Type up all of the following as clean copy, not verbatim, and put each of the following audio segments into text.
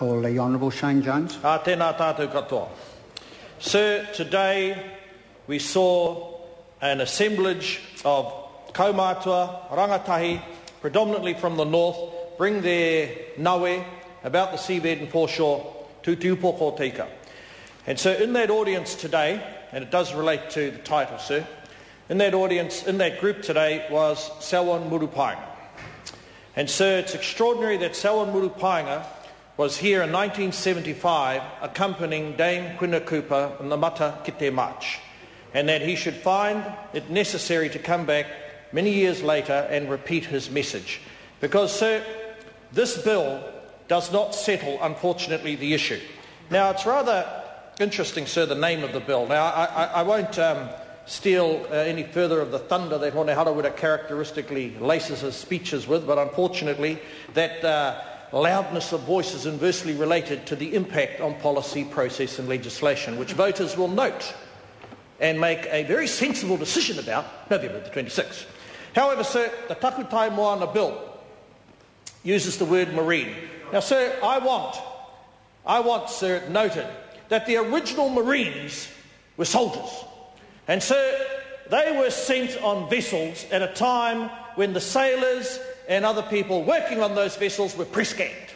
Call the Honourable Shane Jones. Tēnā tātou katoa. Sir, today we saw an assemblage of kaumātua, rangatahi, predominantly from the north, bring their nawe about the seabed and foreshore to Tūpoko Tika. And so in that audience today, and it does relate to the title, sir, in that audience, in that group today was Selwyn Murupainga. And sir, it's extraordinary that Selwyn Murupainga was here in 1975 accompanying Dame Quina Cooper in the Mata ki te March, and that he should find it necessary to come back many years later and repeat his message. Because, sir, this bill does not settle, unfortunately, the issue. Now, it's rather interesting, sir, the name of the bill. Now, I won't steal any further of the thunder that Hone Harawira characteristically laces his speeches with, but unfortunately, that loudness of voice is inversely related to the impact on policy, process and legislation, which voters will note and make a very sensible decision about November the 26th. However, sir, the Takutai Moana bill uses the word marine. Now, sir, I want, sir, it noted that the original Marines were soldiers. And, sir, they were sent on vessels at a time when the sailors and other people working on those vessels were press-ganged.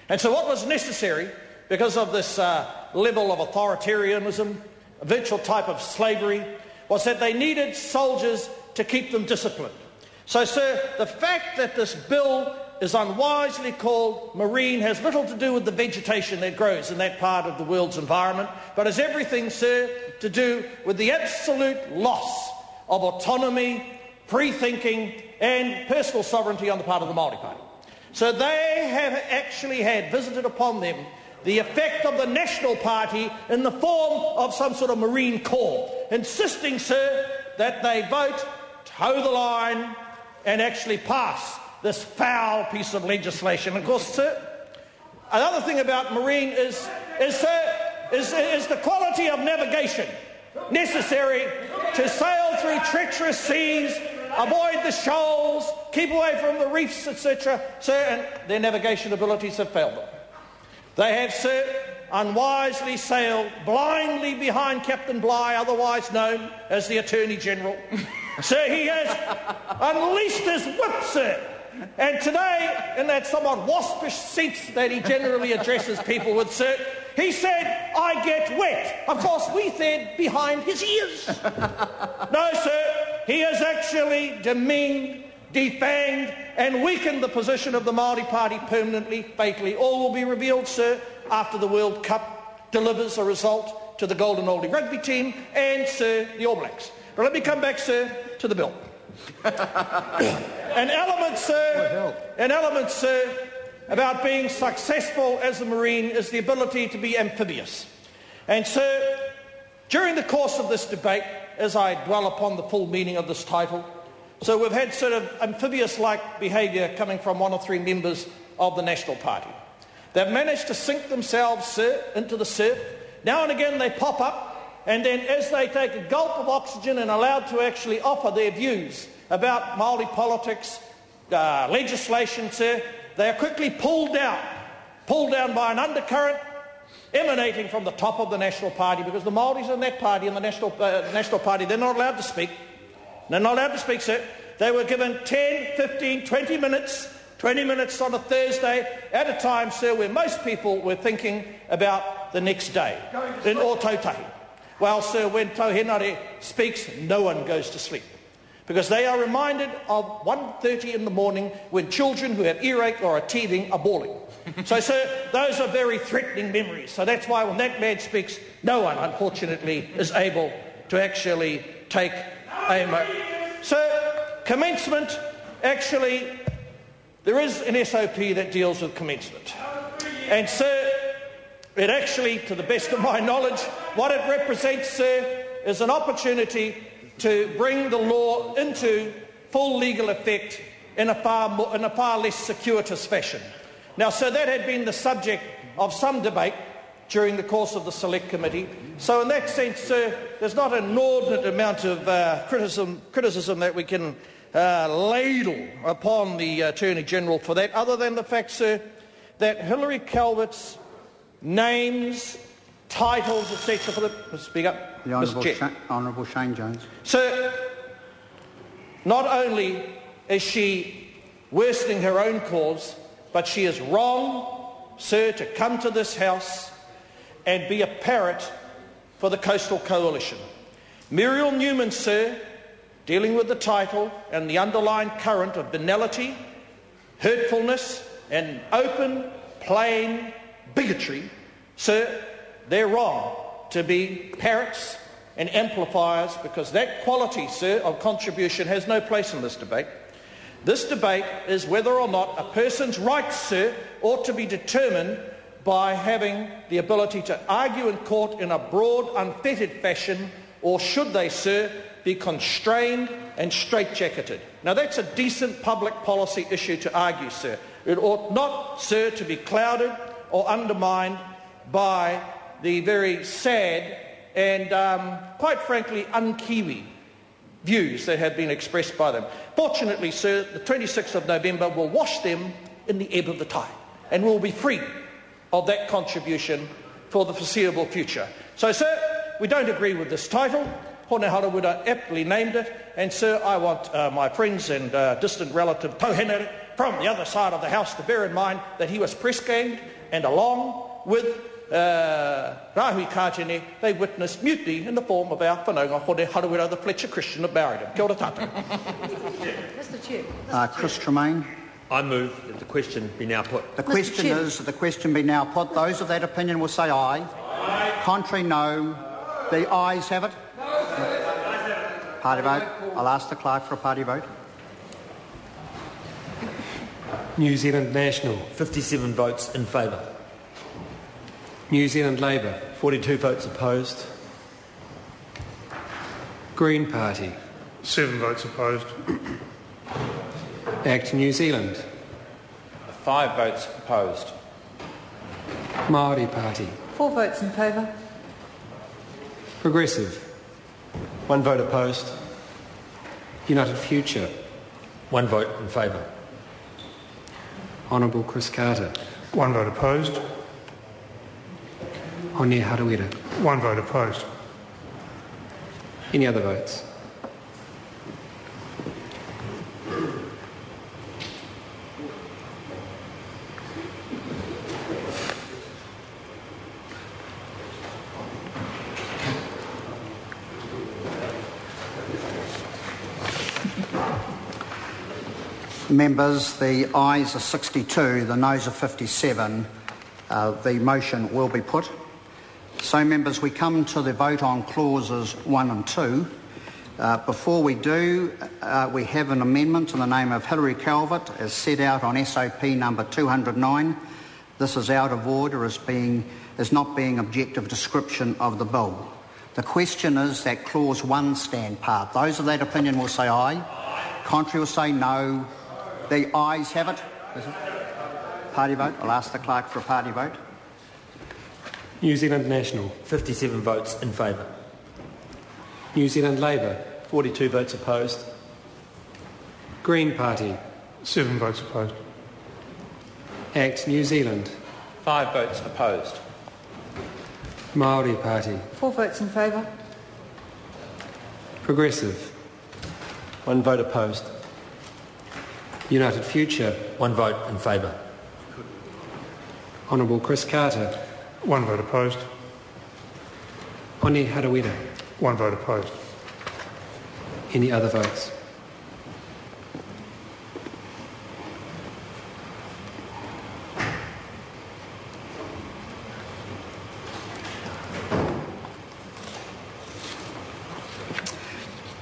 And so what was necessary, because of this level of authoritarianism, a virtual type of slavery, was that they needed soldiers to keep them disciplined. So, sir, the fact that this bill is unwisely called marine has little to do with the vegetation that grows in that part of the world's environment, but has everything, sir, to do with the absolute loss of autonomy, free thinking and personal sovereignty on the part of the Māori Party. So they have actually had visited upon them the effect of the National Party in the form of some sort of Marine Corps, insisting, sir, that they vote, toe the line and actually pass this foul piece of legislation. Of course, sir, another thing about Marine is the quality of navigation necessary to sail through treacherous seas, avoid the shoals, keep away from the reefs, etc. Sir, and their navigation abilities have failed them. They have, sir, unwisely sailed blindly behind Captain Bligh, otherwise known as the Attorney General. Sir, he has unleashed his whip, sir. And today, in that somewhat waspish sense that he generally addresses people with, sir, he said, "I get wet." Of course, we said behind his ears. No, sir, he has actually demeaned, defanged and weakened the position of the Māori Party permanently, fatally. All will be revealed, sir, after the World Cup delivers a result to the Golden Oldie rugby team and, sir, the All Blacks. But let me come back, sir, to the bill. An element, sir, about being successful as a Marine is the ability to be amphibious. And, sir, during the course of this debate, as I dwell upon the full meaning of this title, so we've had sort of amphibious-like behaviour coming from one or three members of the National Party. They've managed to sink themselves, sir, into the surf. Now and again they pop up, and then as they take a gulp of oxygen and are allowed to actually offer their views about Māori politics, legislation, sir, they are quickly pulled down by an undercurrent emanating from the top of the National Party, because the Māoris in that party, in the National Party, they're not allowed to speak. They're not allowed to speak, sir. They were given 10, 15, 20 minutes on a Thursday at a time, sir, where most people were thinking about the next day in Ōtautahi. Well, sir, when Tauhenare speaks, no one goes to sleep, because they are reminded of 1:30 in the morning when children who have earache or are teething are bawling. So, sir, those are very threatening memories. So that's why when that man speaks, no one, unfortunately, is able to actually take aim. So, commencement, actually, there is an SOP that deals with commencement. And, sir, it actually, to the best of my knowledge, what it represents, sir, is an opportunity to bring the law into full legal effect in a far less circuitous fashion. Now, sir, that had been the subject of some debate during the course of the Select Committee. So in that sense, sir, there's not an inordinate amount of criticism that we can ladle upon the Attorney General for that, other than the fact, sir, that Hilary Calvert's names, titles, etc. for the... Speak up, The Mr. Chair. Honourable Shane Jones. Sir, not only is she worsening her own cause, but she is wrong, sir, to come to this House and be a parrot for the Coastal Coalition. Muriel Newman, sir, dealing with the title and the underlying current of banality, hurtfulness and open, plain bigotry, sir, they're wrong to be parrots and amplifiers, because that quality, sir, of contribution has no place in this debate. This debate is whether or not a person's rights, sir, ought to be determined by having the ability to argue in court in a broad, unfettered fashion, or should they, sir, be constrained and straitjacketed. Now, that's a decent public policy issue to argue, sir. It ought not, sir, to be clouded or undermined by the very sad and, quite frankly, un-Kiwi views that have been expressed by them. Fortunately, sir, the 26th of November will wash them in the ebb of the tide, and we'll be free of that contribution for the foreseeable future. So, sir, we don't agree with this title. Hone Harawira aptly named it, and sir, I want my friends and distant relative Tauhenere from the other side of the House to bear in mind that he was press-ganged, and along with Rahui Kātene, they witnessed mutiny in the form of our whanaunga Hone Harawira, the Fletcher Christian of Barrington. Kia ora tātou. Mr. Chair. Chris Tremaine. I move that the question be now put. The question is that the question be now put. Those of that opinion will say aye. Aye. Contrary, no. The ayes have it. Party vote. I'll ask the clerk for a party vote. New Zealand National. 57 votes in favour. New Zealand Labour. 42 votes opposed. Green Party. 7 votes opposed. Act New Zealand. 5 votes opposed. Māori Party. 4 votes in favour. Progressive. 1 vote opposed. United Future. 1 vote in favour. Honourable Chris Carter. 1 vote opposed. Hone Harawira. 1 vote opposed. Any other votes? Members, the ayes are 62, the noes are 57. The motion will be put. So, members, we come to the vote on clauses 1 and 2. Before we do, we have an amendment in the name of Hilary Calvert as set out on SOP number 209. This is out of order as not being objective description of the bill. The question is that clause 1 stand part. Those of that opinion will say aye. Contrary will say no. The ayes have it. Party vote. I'll ask the clerk for a party vote. New Zealand National. 57 votes in favour. New Zealand Labour. 42 votes opposed. Green Party. 7 votes opposed. Act New Zealand. 5 votes opposed. Māori Party. 4 votes in favour. Progressive. 1 vote opposed. United Future. 1 vote in favour. Honourable Chris Carter. 1 vote opposed. Hone Harawira. 1 vote opposed. Any other votes?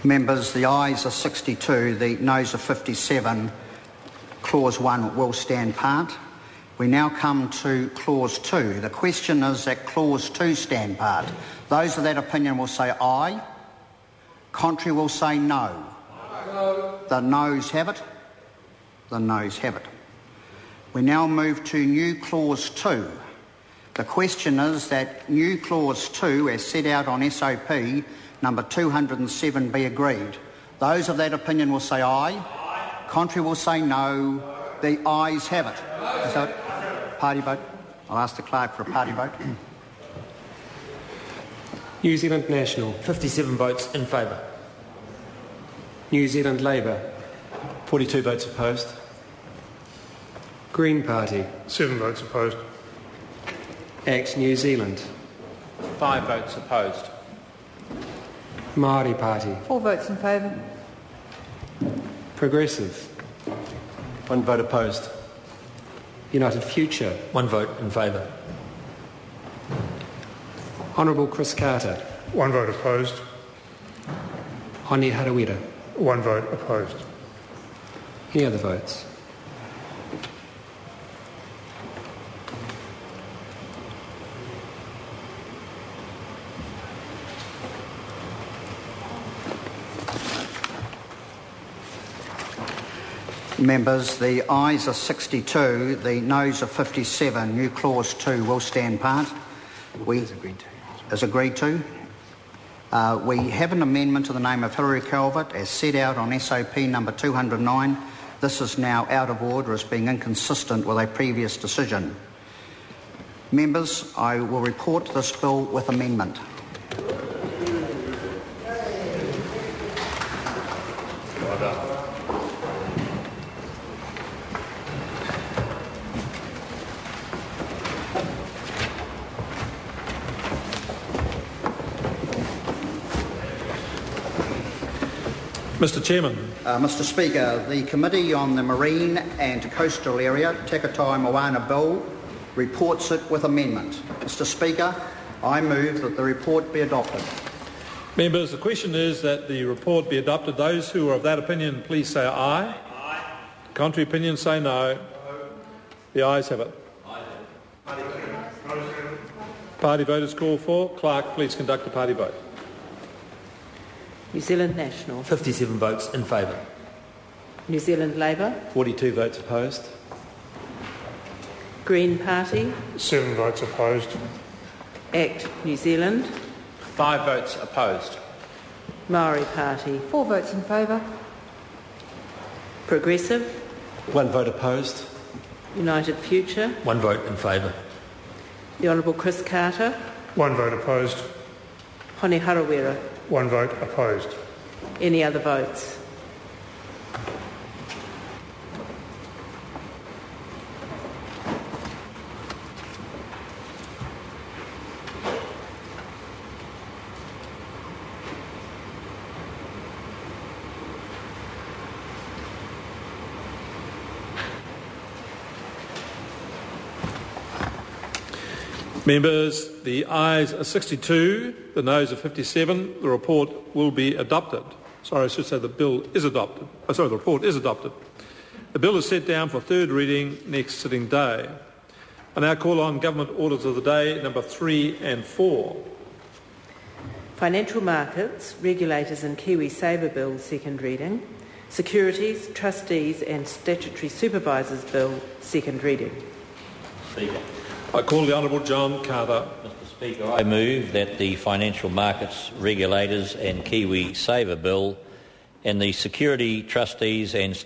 Members, the ayes are 62, the noes are 57. Clause 1 will stand part. We now come to clause 2. The question is that clause 2 stand part. Those of that opinion will say aye. Contrary will say no. No. The noes have it. The noes have it. We now move to new clause 2. The question is that new clause 2, as set out on SOP number 207, be agreed. Those of that opinion will say aye. Contrary will say no. The ayes have it. So, Party vote. I'll ask the clerk for a party vote. New Zealand National. 57 votes in favour. New Zealand Labour. 42 votes opposed. Green Party. 7 votes opposed. ACT New Zealand. 5 votes opposed. Māori Party. 4 votes in favour. Progressive. 1 vote opposed. United Future. 1 vote in favour. Honourable Chris Carter. 1 vote opposed. Hone Harawira. 1 vote opposed. Any other votes? Members, the ayes are 62, the noes are 57. New clause 2 will stand part. Is agreed to. We have an amendment to the name of Hilary Calvert as set out on SOP number 209. This is now out of order as being inconsistent with a previous decision. Members, I will report this bill with amendment. Mr Chairman. Mr Speaker, the Committee on the Marine and Coastal Area, Takutai Moana Bill, reports it with amendment. Mr Speaker, I move that the report be adopted. Members, the question is that the report be adopted. Those who are of that opinion, please say aye. Aye. Contrary opinion, say no. The ayes have it. Party vote is called for. Clerk, please conduct the party vote. New Zealand National. 57 votes in favour. New Zealand Labour. 42 votes opposed. Green Party. 7 votes opposed. ACT New Zealand. 5 votes opposed. Māori Party. 4 votes in favour. Progressive. 1 vote opposed. United Future. 1 vote in favour. The Honourable Chris Carter. 1 vote opposed. Hone Harawira. 1 vote opposed. Any other votes? Members, the ayes are 62, the noes are 57. The report will be adopted. Sorry, I should say the bill is adopted. The report is adopted. The bill is set down for third reading next sitting day. I now call on Government Orders of the Day, number 3 and 4. Financial Markets, Regulators and Kiwi Saver Bill, second reading. Securities, Trustees and Statutory Supervisors Bill, second reading. Speaker. I call the Honourable John Carter. Mr Speaker, I move that the Financial Markets Regulators and Kiwi Saver Bill and the Security Trustees and